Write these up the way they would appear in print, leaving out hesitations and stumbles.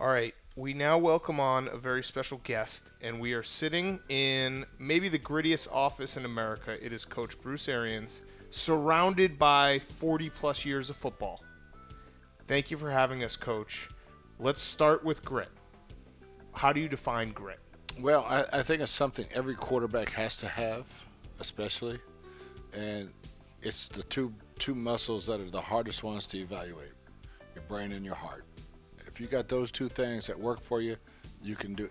All right, we now welcome on a very special guest, and we are sitting in maybe the grittiest office in America. It is Coach Bruce Arians, surrounded by 40 plus years of football. Thank you for having us, Coach. Let's start with grit. How do you define grit? Well, I think it's something every quarterback has to have, especially, and it's the two muscles that are the hardest ones to evaluate: your brain and your heart. If you got those two things that work for you, you can do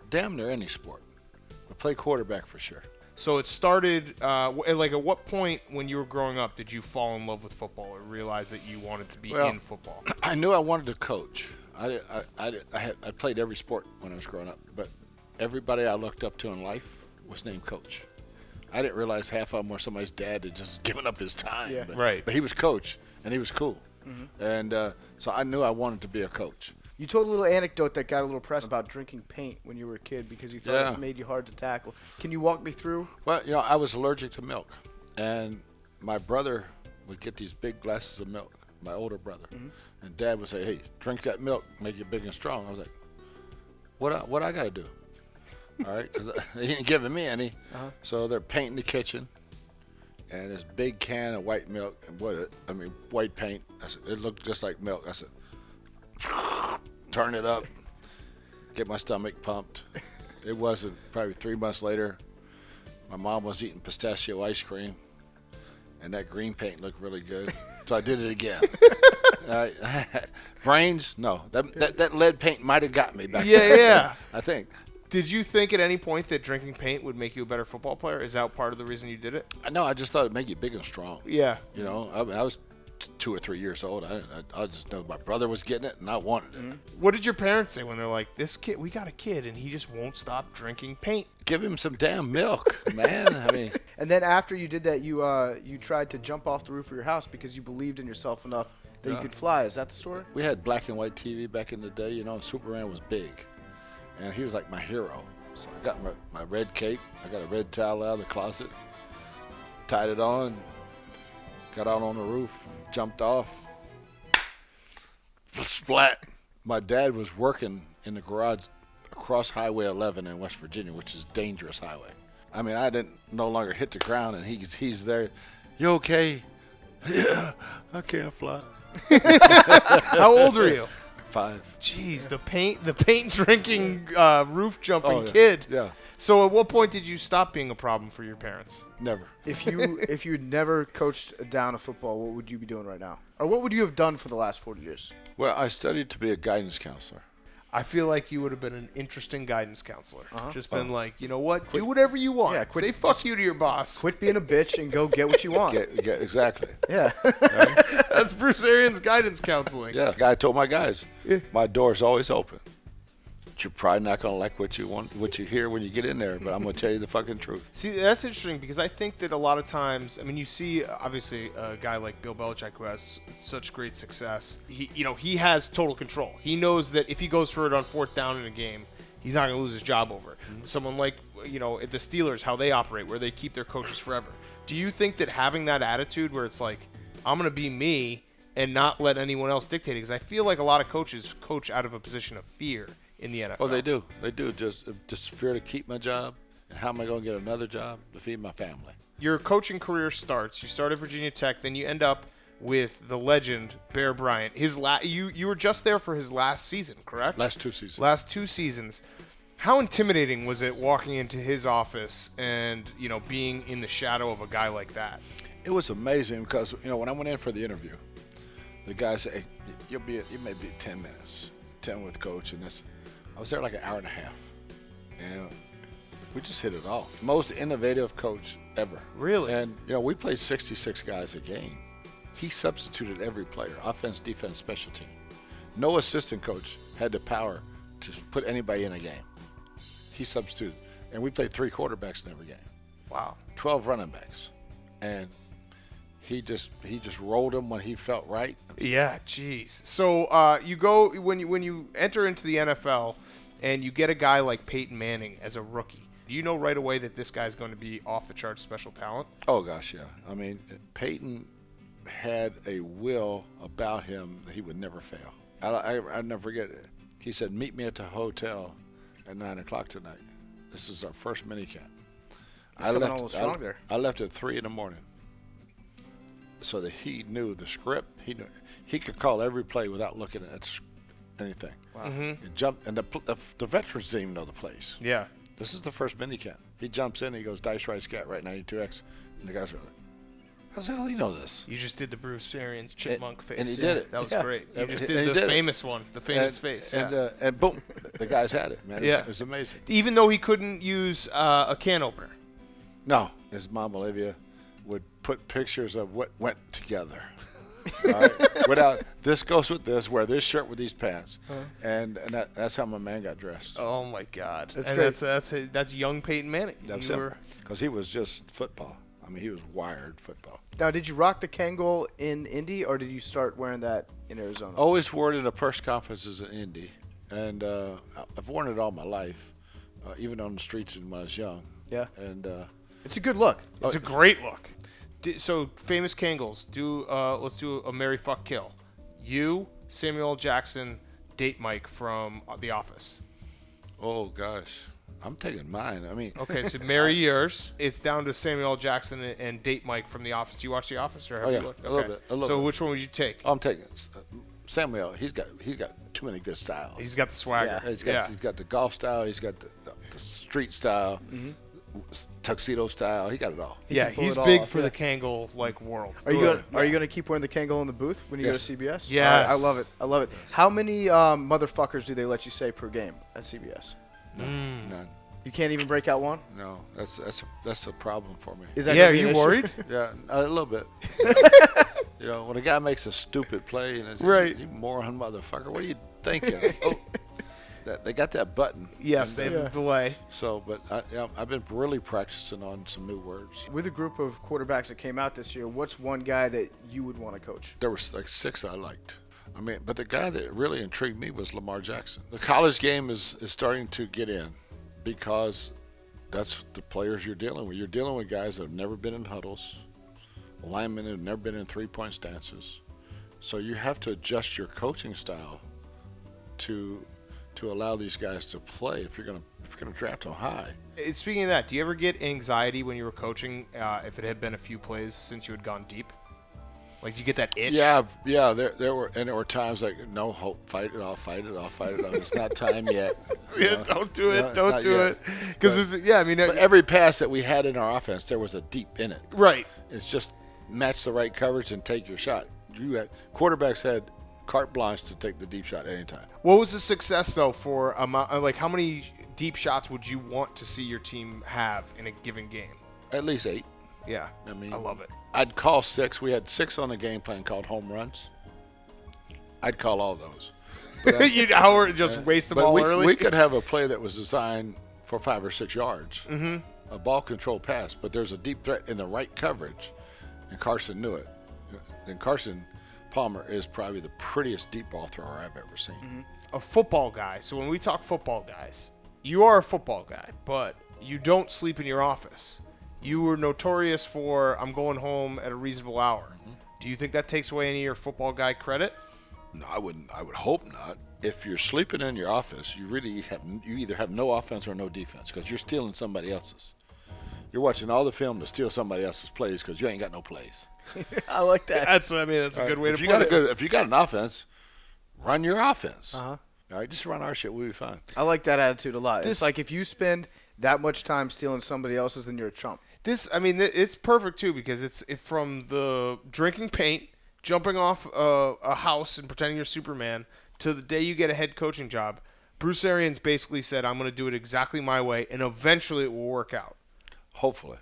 damn near any sport. But play quarterback for sure. So it started, like at what point when you were growing up did you fall in love with football or realize that you wanted to be in football? I knew I wanted to coach. I played every sport when I was growing up, but everybody I looked up to in life was named Coach. I didn't realize half of them were somebody's dad that just given up his time. Yeah. But, Right. But he was Coach, and he was cool. Mm-hmm. And so I knew I wanted to be a coach. You told a little anecdote that got a little press about drinking paint when you were a kid because you thought it made you hard to tackle. Can you walk me through? Well, I was allergic to milk, and my brother would get these big glasses of milk, my older brother, and Dad would say, "Hey, drink that milk, make you big and strong." I was like, "What I got to do?" All right, because they didn't give me any. So they're painting the kitchen, and this big can of white milk, and white paint. It looked just like milk. I said, turn it up, get my stomach pumped. It wasn't probably 3 months later. My mom was eating pistachio ice cream, and that green paint looked really good. So I did it again. Brains? No. That lead paint might have got me back then. Yeah. I think. Did you think at any point that drinking paint would make you a better football player? Is that part of the reason you did it? No, I just thought it'd make you big and strong. Yeah. I was 2 or 3 years old. I just know my brother was getting it, and I wanted it. What did your parents say when they're like, "This kid, we got a kid, and he just won't stop drinking paint"? Give him some damn milk, man. I mean, And then after you did that, you tried to jump off the roof of your house because you believed in yourself enough that you could fly. Is that the story? we had black and white TV back in the day, and Superman was big. And he was like my hero. So I got my red cape. I got a red towel out of the closet, tied it on, got out on the roof, jumped off, splat. My dad was working in the garage across Highway 11 in West Virginia, which is a dangerous highway. I mean, I didn't no longer hit the ground, and he's there. "You okay?" "Yeah, I can't fly." How old are you? 5. Jeez, the paint drinking, roof jumping Oh, yeah. kid. Yeah, So at what point did you stop being a problem for your parents? never. If you'd never coached down a football, what would you be doing right now? Or what would you have done for the last 40 years? Well, I studied to be a guidance counselor. I feel like you would have been an interesting guidance counselor. Just been Oh. like, you know what? Do whatever you want. Yeah, quit- Say fuck you to your boss. Quit being a bitch and go get what you want. Get exactly. Yeah. That's Bruce Arians' guidance counseling. Yeah, I told my guys, Yeah. my door's always open. You're probably not gonna like what you hear when you get in there, but I'm gonna tell you the fucking truth. See, that's interesting because I think that a lot of times, I mean, you see obviously a guy like Bill Belichick who has such great success. He has total control. He knows that if he goes for it on 4th down in a game, he's not going to lose his job over it. Someone like, the Steelers, how they operate, where they keep their coaches forever. Do you think that having that attitude where it's like, I'm going to be me and not let anyone else dictate it? Because I feel like a lot of coaches coach out of a position of fear in the NFL. Oh, they do. They do. Just fear to keep my job. And how am I gonna get another job to feed my family? Your coaching career starts. You start at Virginia Tech, then you end up with the legend Bear Bryant. You were just there for his last season, correct? Last 2 seasons. Last 2 seasons. How intimidating was it walking into his office and being in the shadow of a guy like that? It was amazing because when I went in for the interview, the guy said, "Hey, you may be 10 minutes, 10 with coach," and this. I was there like an hour and a half, and we just hit it off. Most innovative coach ever. Really? And we played 66 guys a game. He substituted every player, offense, defense, special team. No assistant coach had the power to put anybody in a game. He substituted, and we played 3 quarterbacks in every game. Wow. 12 running backs, and he just rolled them when he felt right. Yeah, jeez. So you go when you enter into the NFL, and you get a guy like Peyton Manning as a rookie. Do you know right away that this guy's going to be off the charts special talent? Oh gosh, yeah. I mean, Peyton had a will about him that he would never fail. I never forget it. He said, meet me at the hotel at 9 o'clock tonight. This is our first mini camp. It's coming a little strong there. I left at 3 in the morning so that he knew the script. He could call every play without looking at anything. Wow. Mm-hmm. He jumped, and the veterans didn't even know the plays. Yeah. This is the first mini camp. He jumps in, he goes, dice right, scat right, 92X. And the guys are like, how the hell do you know this? You just did the Bruce Arians chipmunk face. And he did it. That was Yeah. great. You And just he did the did it. famous one, the famous face. Yeah. And boom, the guys had it, man. Yeah. It was amazing. Even though he couldn't use a can opener. No, his mom, Olivia, would put pictures of what went together. All right? Without, this goes with this, wear this shirt with these pants. And that's how my man got dressed. Oh, my God. That's and great. that's young Peyton Manning. That's You him. were- Because he was just football. I mean, he was wired football. Now, did you rock the Kangol in Indy, or did you start wearing that in Arizona? Always wore it in the press conferences in Indy. And I've worn it all my life, even on the streets when I was young. Yeah. And It's a good look. It's a great look. So, famous Kangles. Let's do a Marry, Fuck, Kill. You, Samuel L. Jackson, date Mike from The Office. oh, gosh. I'm taking mine. I mean, Okay, so marry yours. It's down to Samuel L. Jackson and date Mike from The Office. Do you watch The Office? Or have Oh, yeah, you looked? a little bit, a little So bit. which one would you take? I'm taking Samuel. He's got too many good styles. He's got the swagger. Yeah. He's got the golf style. He's got the street style, tuxedo style. He got it all. Yeah, can pull he's it big off, for the Kangol world. Are you Good. gonna keep wearing the Kangol in the booth when you Yes. go to CBS? Yes. I love it. I love it. How many motherfuckers do they let you say per game at CBS? None. You can't even break out one. No, that's a problem for me. Is that Yeah, gonna are be an you issue? worried? Yeah, a little bit. You know, when a guy makes a stupid play and it's Right. you moron motherfucker, what are you thinking? They got that button. Yes, they And, have a delay. So, but I've been really practicing on some new words. With a group of quarterbacks that came out this year, what's one guy that you would want to coach? There was like 6 I liked. I mean, but the guy that really intrigued me was Lamar Jackson. The college game is starting to get in because that's the players you're dealing with. You're dealing with guys that have never been in huddles, linemen who have never been in three-point stances. So you have to adjust your coaching style to allow these guys to play if you're gonna draft them high. Speaking of that, do you ever get anxiety when you were coaching if it had been a few plays since you had gone deep? Like, do you get that itch? Yeah. There were times like, no, fight it off. It's not time yet. You Yeah, know? don't do it. No, Don't not do yet. it. Because, I mean, But every pass that we had in our offense, there was a deep in it. right. It's just match the right coverage and take your shot. Quarterbacks had carte blanche to take the deep shot anytime. What was the success, though, for like how many deep shots would you want to see your team have in a given game? At least 8. Yeah, I mean, I love it. I'd call 6. We had 6 on the game plan called home runs. I'd call all those. Just waste them But all early? we could have a play that was designed for 5 or 6 yards. Mm-hmm. A ball control pass, but there's a deep threat in the right coverage, and Carson knew it. And Carson Palmer is probably the prettiest deep ball thrower I've ever seen. Mm-hmm. A football guy. So when we talk football guys, you are a football guy, but you don't sleep in your office. You were notorious for, I'm going home at a reasonable hour. Mm-hmm. Do you think that takes away any of your football guy credit? No, I wouldn't. I would hope not. If you're sleeping in your office, you either have no offense or no defense because you're stealing somebody else's. You're watching all the film to steal somebody else's plays because you ain't got no plays. I like that. That's a good way to If you put got it. if you got an offense, run your offense. Uh-huh. All right, just run our shit. We'll be fine. I like that attitude a lot. This- It's like if you spend that much time stealing somebody else's, then you're a chump. It's perfect too because it's from the drinking paint, jumping off a house and pretending you're Superman to the day you get a head coaching job. Bruce Arians basically said, "I'm going to do it exactly my way, and eventually it will work out." Hopefully.